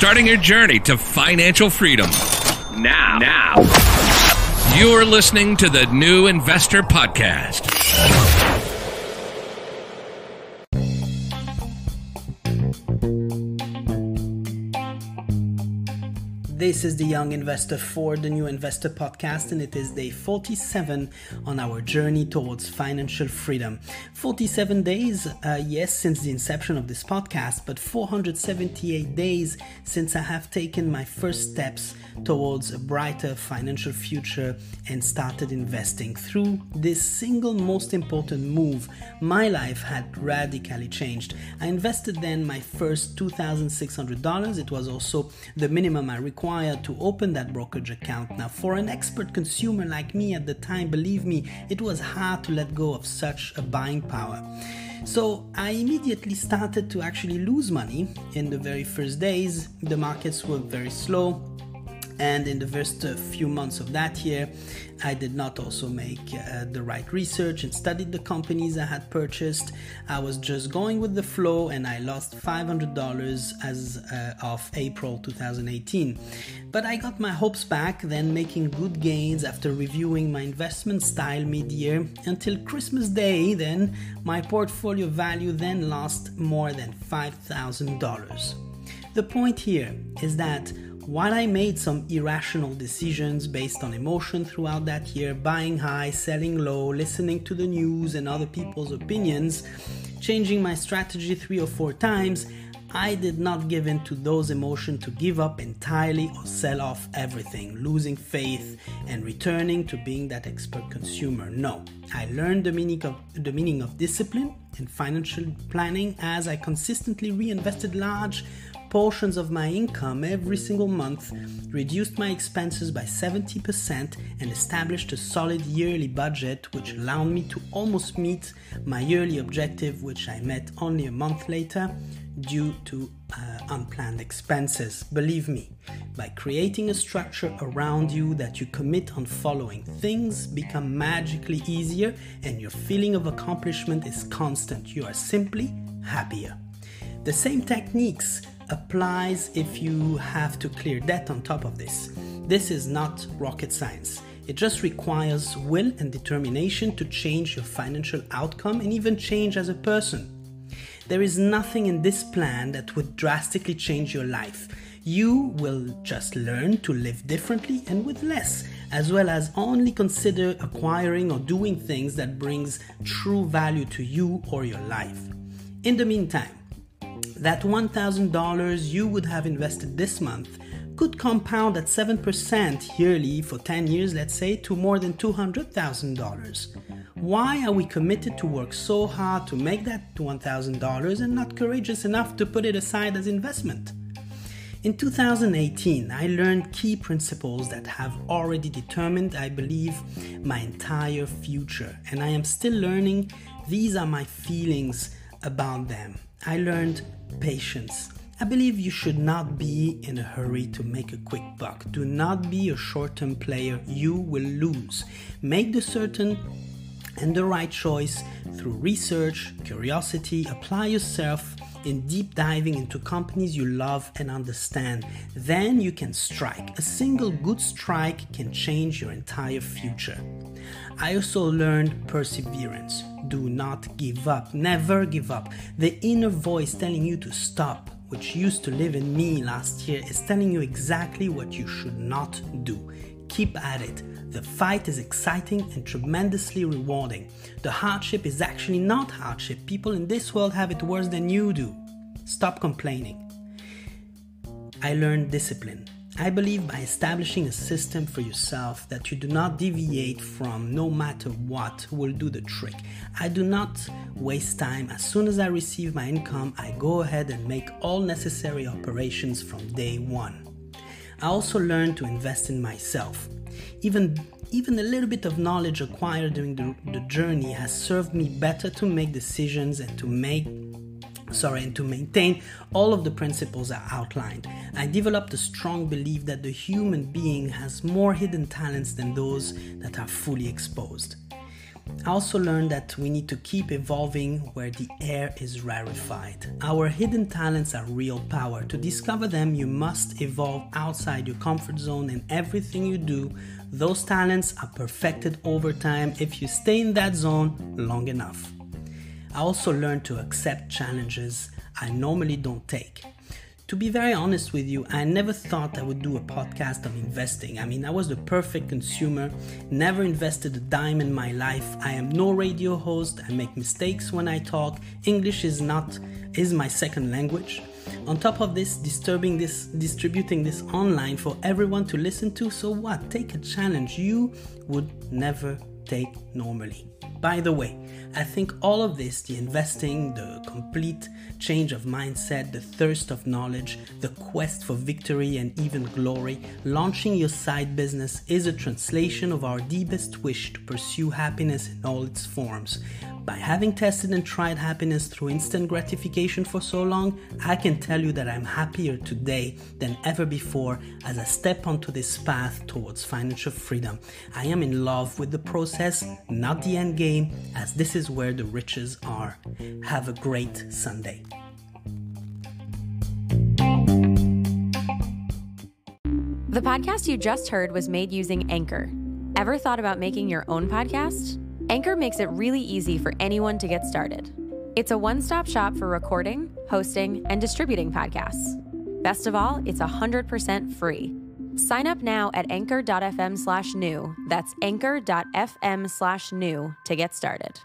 starting your journey to financial freedom. Now, you're listening to the New Investor Podcast. This is the Young Investor for the New Investor Podcast, and it is day 47 on our journey towards financial freedom. 47 days, yes, since the inception of this podcast, but 478 days since I have taken my first steps towards a brighter financial future and started investing. Through this single most important move, my life had radically changed. I invested then my first $2,600. It was also the minimum I required to open that brokerage account. Now, for an expert consumer like me at the time, believe me, it was hard to let go of such a buying power. So I immediately started to actually lose money in the very first days. The markets were very slow. And in the first few months of that year, I did not also make the right research and studied the companies I had purchased. I was just going with the flow, and I lost $500 as of April 2018. But I got my hopes back, then making good gains after reviewing my investment style mid-year until Christmas Day. Then my portfolio value then lost more than $5,000. The point here is that while I made some irrational decisions based on emotion throughout that year, buying high, selling low, listening to the news and other people's opinions, changing my strategy 3 or 4 times, I did not give in to those emotions to give up entirely or sell off everything, losing faith and returning to being that expert consumer. No, I learned the meaning of discipline and financial planning as I consistently reinvested large portions of my income every single month, reduced my expenses by 70%, and established a solid yearly budget which allowed me to almost meet my yearly objective, which I met only a month later due to unplanned expenses. Believe me, by creating a structure around you that you commit on following, things become magically easier and your feeling of accomplishment is constant. You are simply happier. The same techniques applies if you have to clear debt on top of this. This is not rocket science. It just requires will and determination to change your financial outcome and even change as a person. There is nothing in this plan that would drastically change your life. You will just learn to live differently and with less, as well as only consider acquiring or doing things that brings true value to you or your life. In the meantime, that $1,000 you would have invested this month could compound at 7% yearly for 10 years, let's say, to more than $200,000. Why are we committed to work so hard to make that $1,000 and not courageous enough to put it aside as investment? In 2018, I learned key principles that have already determined, I believe, my entire future, and I am still learning. These are my feelings about them. I learned patience. I believe you should not be in a hurry to make a quick buck. Do not be a short-term player. You will lose. Make the certain and the right choice through research, curiosity. Apply yourself in deep diving into companies you love and understand. Then you can strike. A single good strike can change your entire future. I also learned perseverance. Do not give up. Never give up. The inner voice telling you to stop, which used to live in me last year, is telling you exactly what you should not do. Keep at it. The fight is exciting and tremendously rewarding. The hardship is actually not hardship. People in this world have it worse than you do. Stop complaining. I learned discipline. I believe by establishing a system for yourself that you do not deviate from no matter what will do the trick. I do not waste time. As soon as I receive my income, I go ahead and make all necessary operations from day one. I also learned to invest in myself. Even a little bit of knowledge acquired during the journey has served me better to make decisions and to maintain all of the principles I outlined. I developed a strong belief that the human being has more hidden talents than those that are fully exposed. I also learned that we need to keep evolving where the air is rarefied. Our hidden talents are real power. To discover them, you must evolve outside your comfort zone, and everything you do, those talents are perfected over time if you stay in that zone long enough. I also learned to accept challenges I normally don't take. To be very honest with you, I never thought I would do a podcast of investing. I was the perfect consumer, never invested a dime in my life. I am no radio host. I make mistakes when I talk. English is my second language. On top of this, distributing this online for everyone to listen to. So what? Take a challenge you would never take normally. By the way, I think all of this, the investing, the complete change of mindset, the thirst of knowledge, the quest for victory and even glory, launching your side business is a translation of our deepest wish to pursue happiness in all its forms. By having tested and tried happiness through instant gratification for so long, I can tell you that I'm happier today than ever before as I step onto this path towards financial freedom. I am in love with the process, not the end game, as this is where the riches are. Have a great Sunday. The podcast you just heard was made using Anchor. Ever thought about making your own podcast? Anchor makes it really easy for anyone to get started. It's a one-stop shop for recording, hosting, and distributing podcasts. Best of all, it's 100% free. Sign up now at anchor.fm/new. That's anchor.fm/new to get started.